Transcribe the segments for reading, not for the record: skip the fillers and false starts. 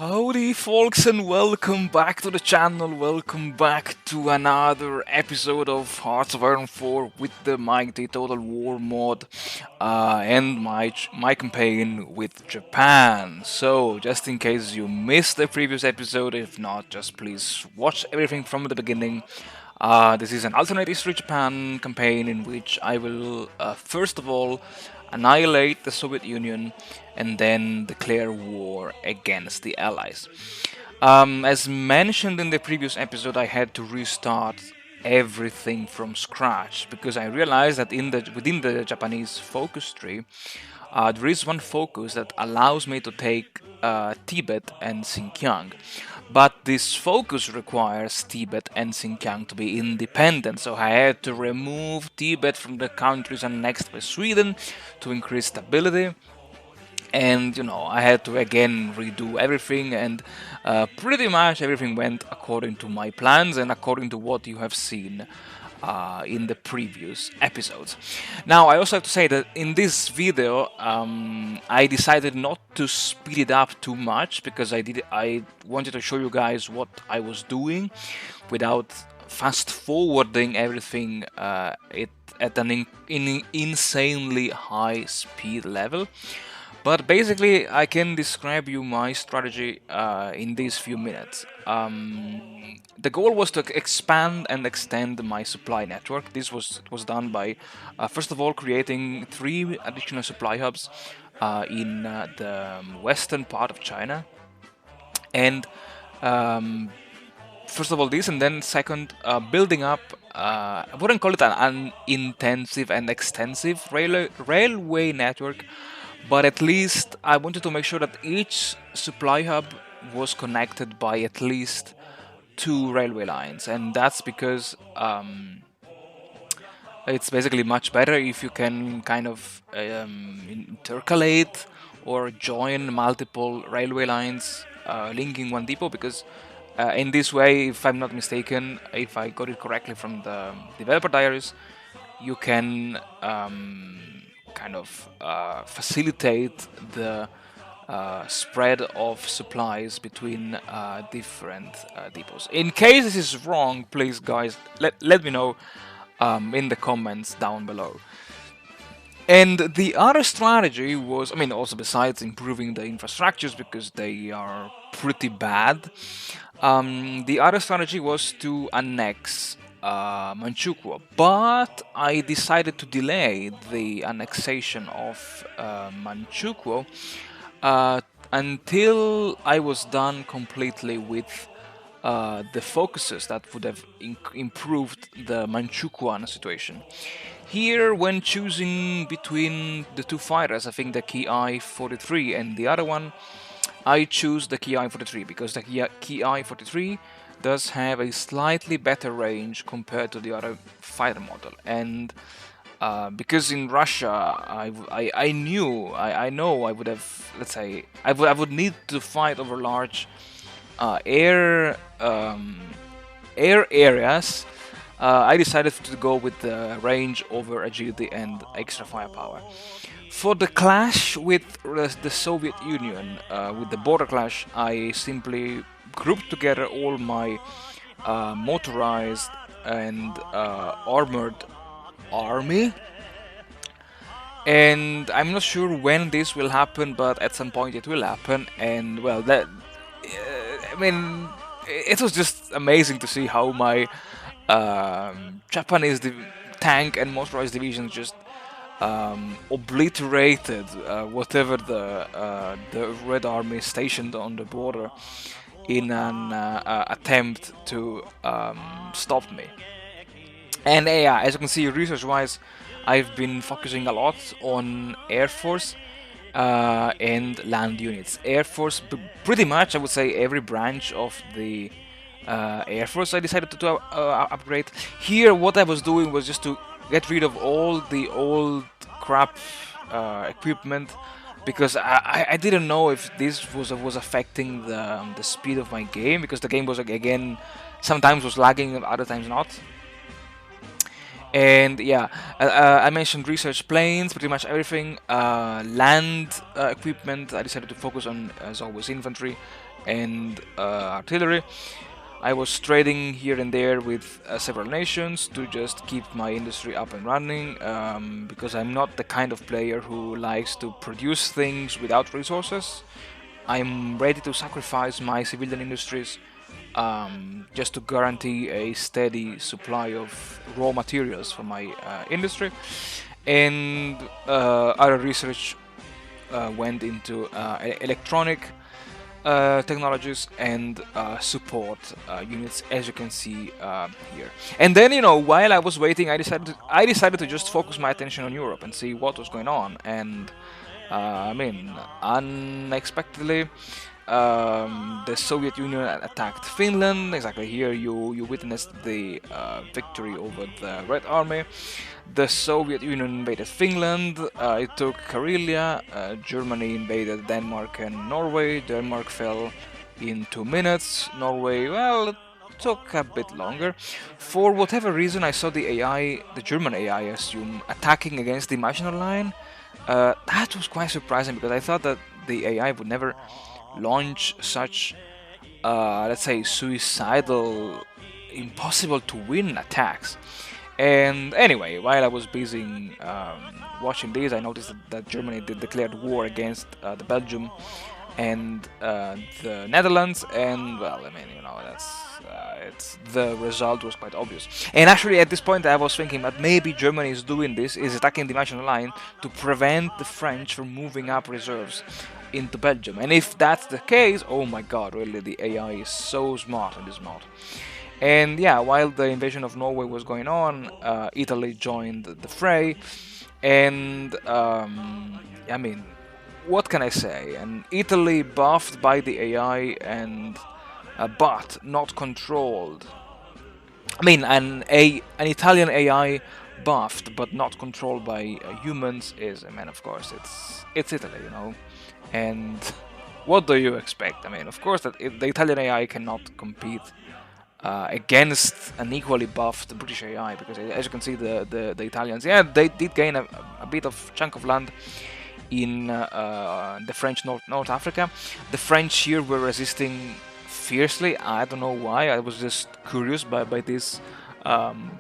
Howdy folks and welcome back to the channel, welcome back to another episode of Hearts of Iron 4 with the mighty Total War mod and my campaign with Japan. So just in case you missed the previous episode, if not, just please watch everything from the beginning. This is an alternate history Japan campaign in which I will first of all annihilate the Soviet Union and then declare war against the Allies. As mentioned in the previous episode, I had to restart everything from scratch because I realized that within the Japanese focus tree, there is one focus that allows me to take Tibet and Xinjiang. But this focus requires Tibet and Xinjiang to be independent, so I had to remove Tibet from the countries annexed by Sweden to increase stability. And I had to again redo everything, and pretty much everything went according to my plans and according to what you have seen in the previous episodes. Now, I also have to say that in this video, I decided not to speed it up too much because I wanted to show you guys what I was doing without fast forwarding everything at an insanely high speed level. But basically, I can describe you my strategy in these few minutes. The goal was to expand and extend my supply network. This was done by, first of all, creating 3 additional supply hubs in the western part of China. And first of all this, and then second, building up, I wouldn't call it an intensive and extensive railway network, but at least I wanted to make sure that each supply hub was connected by at least 2 railway lines, and that's because it's basically much better if you can kind of intercalate or join multiple railway lines linking one depot, because in this way, if I'm not mistaken, if I got it correctly from the developer diaries, you can kind of facilitate the spread of supplies between different depots. In case this is wrong, please guys let me know in the comments down below. And the other strategy was, I mean, also besides improving the infrastructures because they are pretty bad, the other strategy was to annex Manchukuo. But I decided to delay the annexation of Manchukuo until I was done completely with the focuses that would have improved the Manchukuo situation. Here, when choosing between the 2 fighters, I think the Ki-43 and the other one, I choose the Ki-43 because the Ki-43 does have a slightly better range compared to the other fighter model. And because in Russia, I know I would have, let's say, I would need to fight over large air areas. I decided to go with the range over agility and extra firepower. For the clash with the Soviet Union, with the border clash, I simply grouped together all my motorized and armored army. And I'm not sure when this will happen, but at some point it will happen. And well, I mean, it was just amazing to see how my Japanese tank and motorized divisions just obliterated whatever the Red Army stationed on the border in an attempt to stop me. And yeah, as you can see, research-wise, I've been focusing a lot on Air Force and land units. Air Force, pretty much, I would say every branch of the Air Force I decided to upgrade. Here, what I was doing was just to get rid of all the old crap equipment, because I didn't know if this was affecting the speed of my game, because the game was again sometimes was lagging, other times not. And yeah, I mentioned research planes, pretty much everything. Land equipment, I decided to focus on, as always, infantry and artillery. I was trading here and there with several nations to just keep my industry up and running, because I'm not the kind of player who likes to produce things without resources. I'm ready to sacrifice my civilian industries, just to guarantee a steady supply of raw materials for my industry. And other research went into electronic technologies and support units, as you can see here. And then, while I was waiting, I decided to just focus my attention on Europe and see what was going on. And unexpectedly, the Soviet Union attacked Finland. Exactly here, you witnessed the victory over the Red Army. The Soviet Union invaded Finland. It took Karelia. Germany invaded Denmark and Norway. Denmark fell in 2 minutes. Norway, well, it took a bit longer. For whatever reason, I saw the AI, the German AI, I assume, attacking against the Maginot Line. That was quite surprising because I thought that the AI would never launch such, let's say, suicidal, impossible to win attacks. And anyway, while I was busy watching this, I noticed that Germany did declared war against the Belgium and the Netherlands, and well, it's the result was quite obvious. And actually, at this point, I was thinking that maybe Germany is doing this, is attacking the national line to prevent the French from moving up reserves into Belgium. And if that's the case, oh my God, really, the AI is so smart in this mod. And yeah, while the invasion of Norway was going on, Italy joined the fray, and what can I say? And Italy, buffed by the AI and but not controlled. An Italian AI buffed but not controlled by humans is, of course, it's Italy. And what do you expect? Of course that the Italian AI cannot compete against an equally buffed British AI, because as you can see, the Italians, yeah, they did gain a bit of chunk of land in the French North Africa. The French here were resisting fiercely. I don't know why. I was just curious by this um,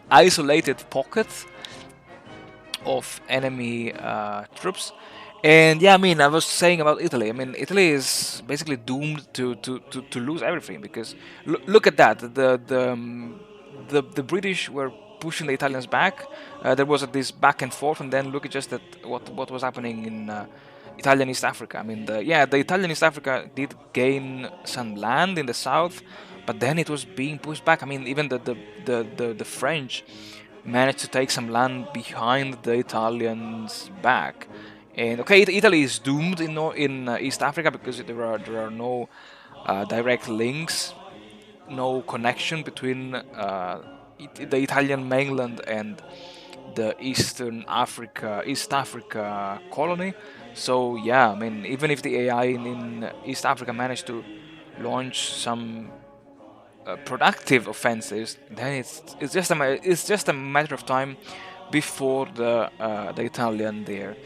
isolated pocket of enemy troops. And yeah, I was saying about Italy. Italy is basically doomed to lose everything, because look at that. The British were pushing the Italians back. There was this back and forth, and then look at just that what was happening in Italian East Africa. The Italian East Africa did gain some land in the south, but then it was being pushed back. Even the French managed to take some land behind the Italians' back. And okay, Italy is doomed in East Africa, because there are no direct links, no connection between the Italian mainland and the East Africa colony. So yeah, even if the AI in East Africa managed to launch some productive offensives, then it's just a matter of time before the Italian there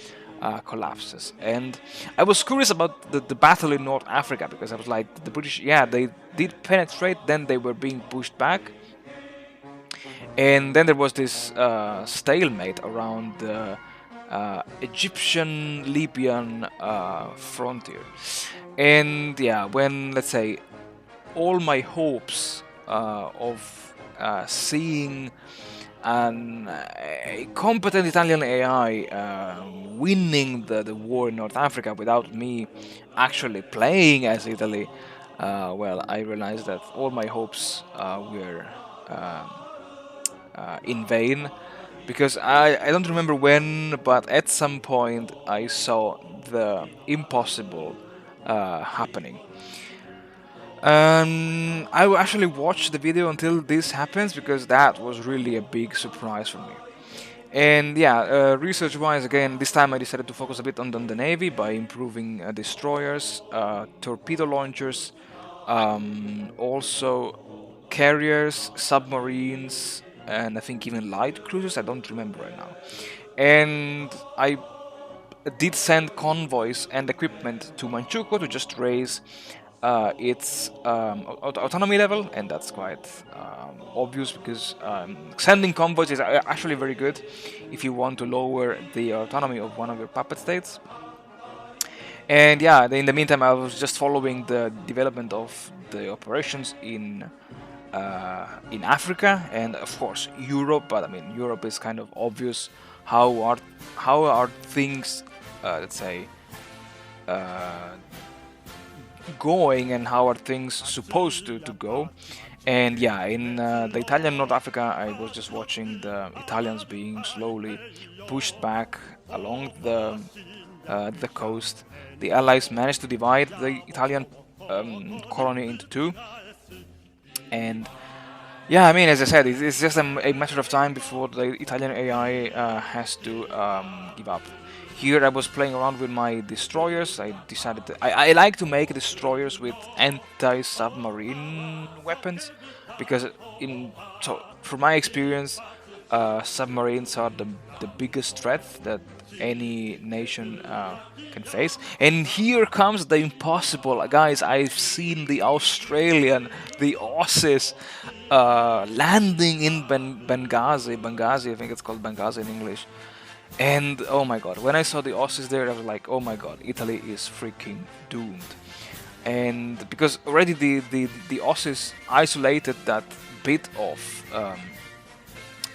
collapses. And I was curious about the battle in North Africa, because I was like, the British, yeah, they did penetrate, then they were being pushed back, and then there was this stalemate around the Egyptian-Libyan frontier. And yeah, when, let's say, all my hopes of seeing a competent Italian AI winning the war in North Africa without me actually playing as Italy, well, I realized that all my hopes were in vain, because I don't remember when, but at some point I saw the impossible happening. I will actually watch the video until this happens, because that was really a big surprise for me. And yeah, research-wise, again, this time I decided to focus a bit on the navy by improving destroyers, torpedo launchers, also carriers, submarines, and I think even light cruisers. I don't remember right now. And I did send convoys and equipment to Manchukuo to just raise its autonomy level, and that's quite obvious because sending convoys is actually very good if you want to lower the autonomy of one of your puppet states. And yeah, in the meantime, I was just following the development of the operations in Africa and of course Europe. But I mean, Europe is kind of obvious. How are how are things, let's say, uh, going, and how are things supposed to go? And yeah, in the Italian North Africa, I was just watching the Italians being slowly pushed back along the coast. The Allies managed to divide the Italian colony into two, and yeah, I mean, as I said, it's just a matter of time before the Italian AI has to give up. Here, I was playing around with my destroyers. I decided I like to make destroyers with anti-submarine weapons because, in so from my experience, submarines are the biggest threat that any nation can face. And here comes the impossible, guys. I've seen the Australian, the Aussies, landing in Benghazi. I think it's called Benghazi in English. And oh my god, when I saw the Aussies there, I was like, oh my god, Italy is freaking doomed. And because already the Aussies isolated that bit of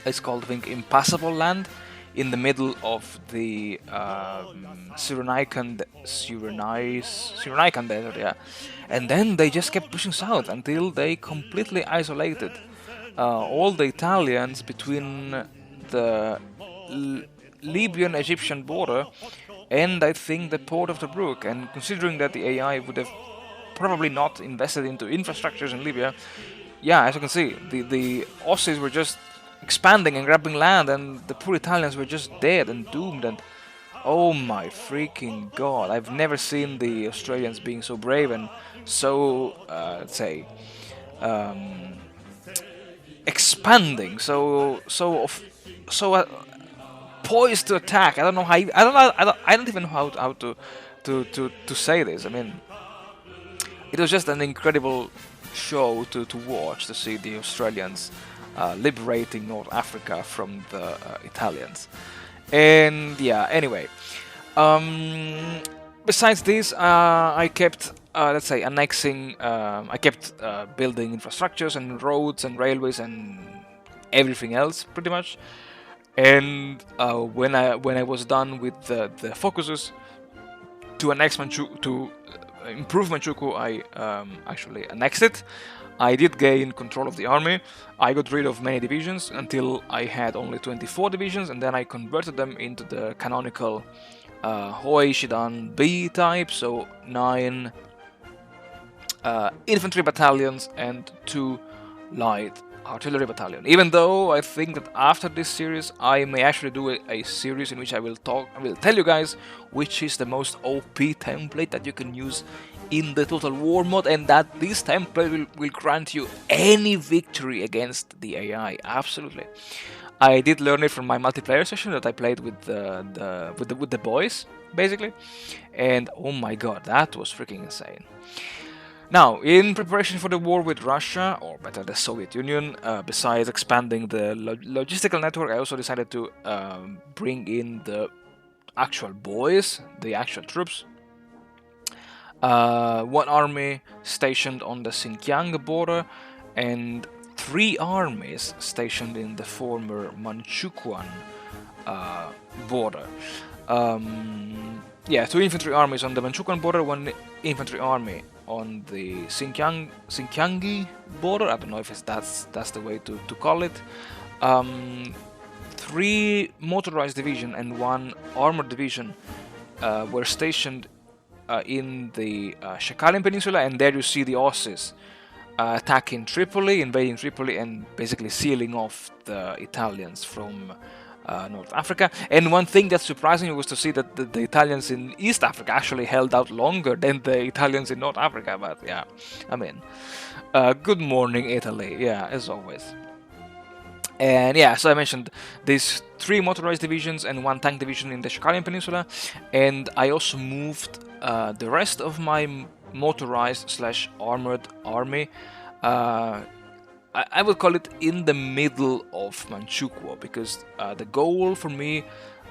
it's called, I think, impassable land in the middle of the Cyrenaican desert, yeah. And then they just kept pushing south until they completely isolated all the Italians between the Libyan-Egyptian border and I think the port of Tobruk. And considering that the AI would have probably not invested into infrastructures in Libya, yeah, as you can see, the Aussies were just expanding and grabbing land, and the poor Italians were just dead and doomed. And oh my freaking god, I've never seen the Australians being so brave and so, let's say, um, expanding, so poised to attack. I don't know how. I don't even know how to say this. I mean, it was just an incredible show to watch, to see the Australians liberating North Africa from the Italians. And yeah, anyway, besides this, I kept, let's say, annexing. I kept building infrastructures and roads and railways and everything else, pretty much. And when I was done with the focuses to annex Manchu to improve Manchukuo, I actually annexed it. I did gain control of the army. I got rid of many divisions until I had only 24 divisions, and then I converted them into the canonical Hoi Shidan B type, so 9 infantry battalions and 2 light artillery battalion. Even though I think that after this series I may actually do a series in which I will tell you guys which is the most OP template that you can use in the Total War mode, and that this template will grant you any victory against the AI. Absolutely. I did learn it from my multiplayer session that I played with the boys, basically, and oh my god, that was freaking insane. Now, in preparation for the war with Russia, or better, the Soviet Union, besides expanding the logistical network, I also decided to bring in the actual boys, the actual troops. One army stationed on the Xinjiang border, and 3 armies stationed in the former Manchukuo border. Yeah, 2 infantry armies on the Manchukuo border, 1 infantry army on the Xinjiangi border. I don't know if that's the way to call it. 3 motorized division and 1 armored division were stationed in the Shakalian Peninsula, and there you see the Aussies attacking Tripoli, invading Tripoli, and basically sealing off the Italians from North Africa. And one thing that surprised me was to see that the Italians in East Africa actually held out longer than the Italians in North Africa. But yeah, I mean, good morning Italy, yeah, as always. And yeah, so I mentioned these 3 motorized divisions and 1 tank division in the Shakalian Peninsula, and I also moved the rest of my motorized slash armored army. I would call it in the middle of Manchukuo, because the goal for me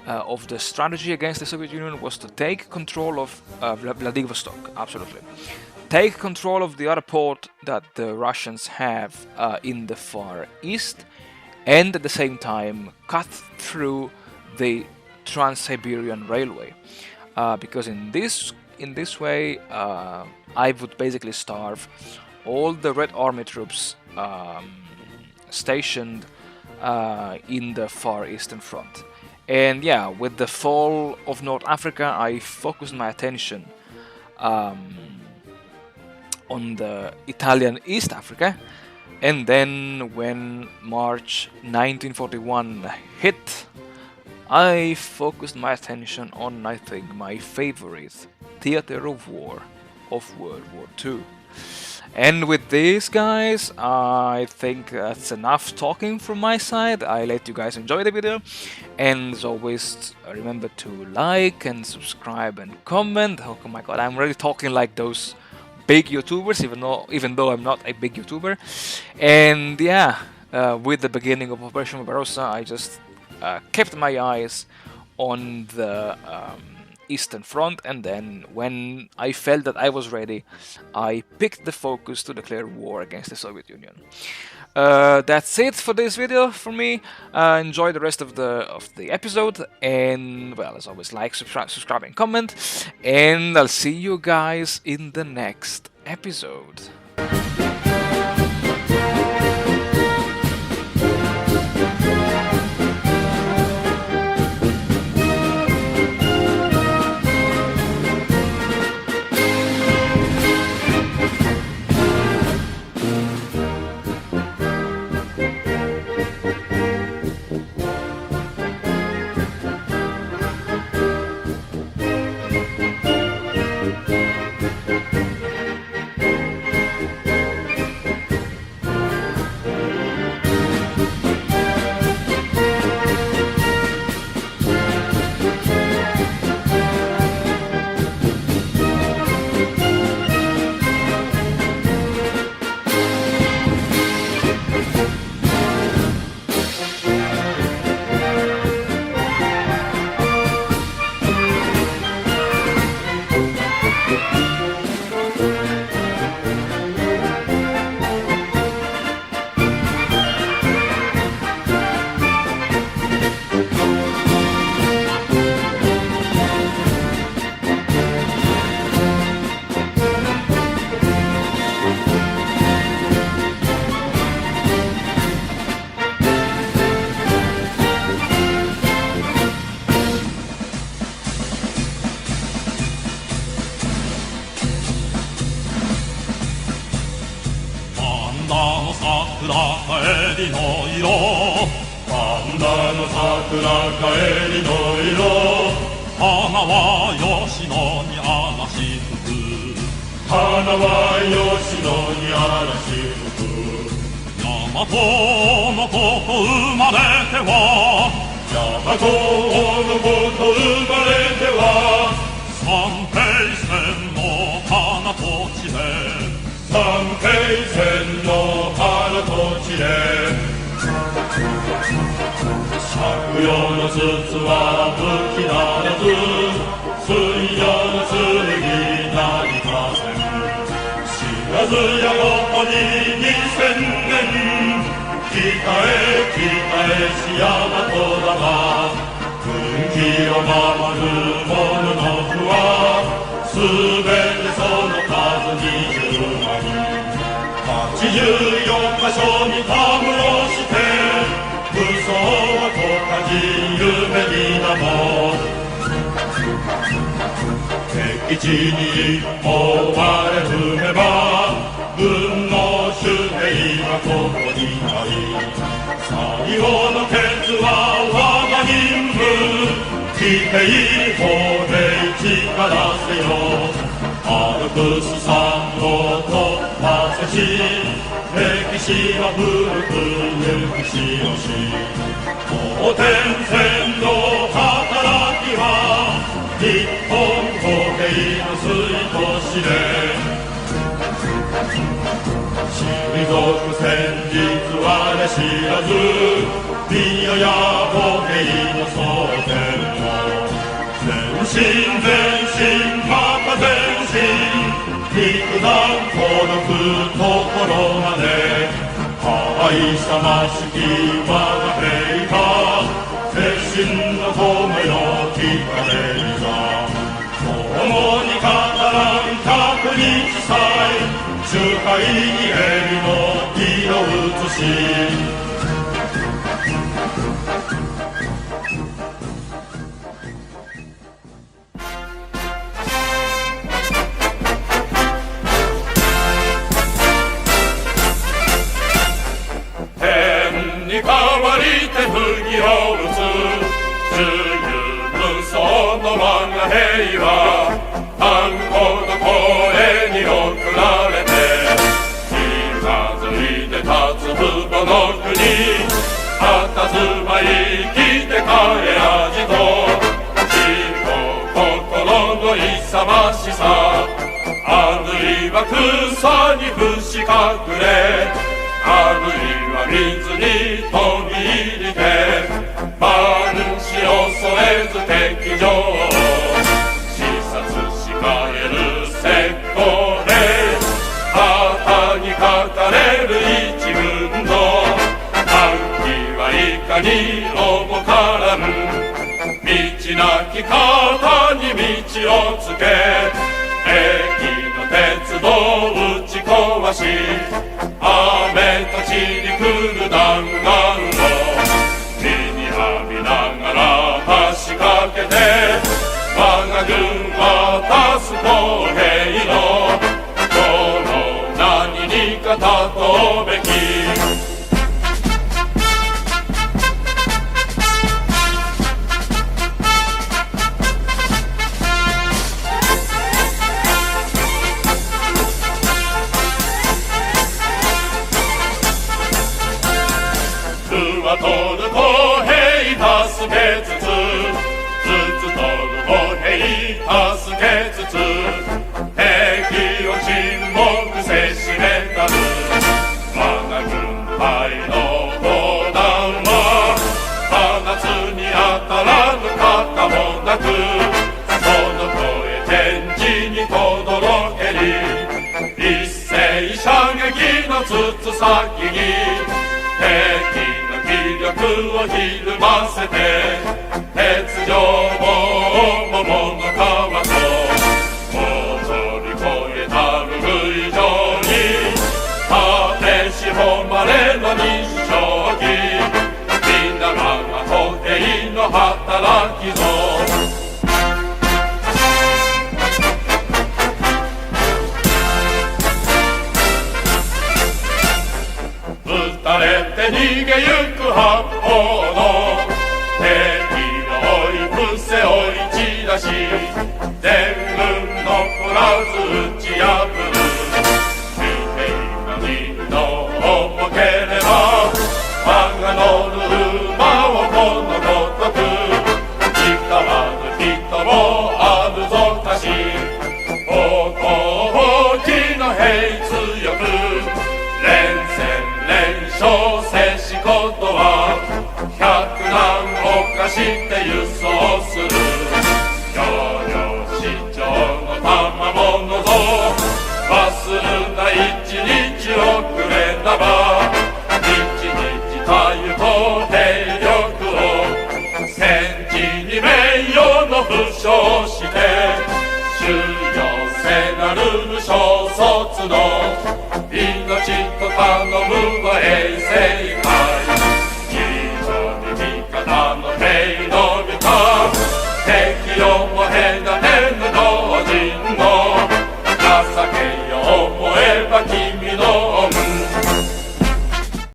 of the strategy against the Soviet Union was to take control of Vladivostok, absolutely. Take control of the other port that the Russians have in the Far East, and at the same time cut through the Trans-Siberian Railway. Because in this way, I would basically starve all the Red Army troops stationed in the Far Eastern Front. And yeah, with the fall of North Africa, I focused my attention on the Italian East Africa. And then when March 1941 hit, I focused my attention on, I think, my favorite theater of war of World War II. And with this, guys, I think that's enough talking from my side. I let you guys enjoy the video, and as always, remember to like and subscribe and comment. Oh my god, I'm really talking like those big YouTubers, even though I'm not a big YouTuber. And yeah, with the beginning of Operation Barbarossa, I just kept my eyes on the Eastern Front, and then when I felt that I was ready, I picked the focus to declare war against the Soviet Union. That's it for this video for me. Enjoy the rest of the episode, and well, as always, like, subscribe and comment, and I'll see you guys in the next episode. Nippon 国兵の水として知らず宮や歩兵の祖先も前進前進また前進肉弾届くところまで愛さましき我が兵が鉄心の友よ聞かれるざ共に語らん百日祭周回に襟の色映し天に変わりて麦を打つ十有分相の我が兵は炭鉱の声に送られて近づいて立つ父母の国佇まい生きて帰らじと心の勇ましさあるいは草に伏し隠れあるいは水に飛び入りて万死を恐れず敵情視察しかえる石膏で旗に書かれる一軍の暗記はいかに重からん道なき方に道をつけ駅の鉄道を打ち壊し雨とちに来る弾丸を身に浴びながら橋かけて我が軍は助公平のこの何にかたとうべきトルコ兵助けつつトルコ兵助けつつ敵を沈黙せしめたる我が軍隊の砲弾は放つに当たらぬ方もなくその声天地にとどろけり一斉射撃の筒先に敵気力をひるませて鉄条も桃の皮と乗り越えたる類上に果てし誉れの日照期皆我が歩兵の働きぞ撃たれて逃げゆく八方の敵を追い伏せ追い散らし全軍残らず打ち破る周平の人を重ければ我が乗る馬をこのごとく誓わぬ人もあるぞかし大きの兵強く連戦連勝せしことは百難を犯して輸送する両々市長の賜物ぞ忘るな一日遅れなば一日たゆと兵力を戦地に名誉の負傷して収容せなる小卒の命と頼むは衛生会非常に味方の兵の味方敵をも隔てぬ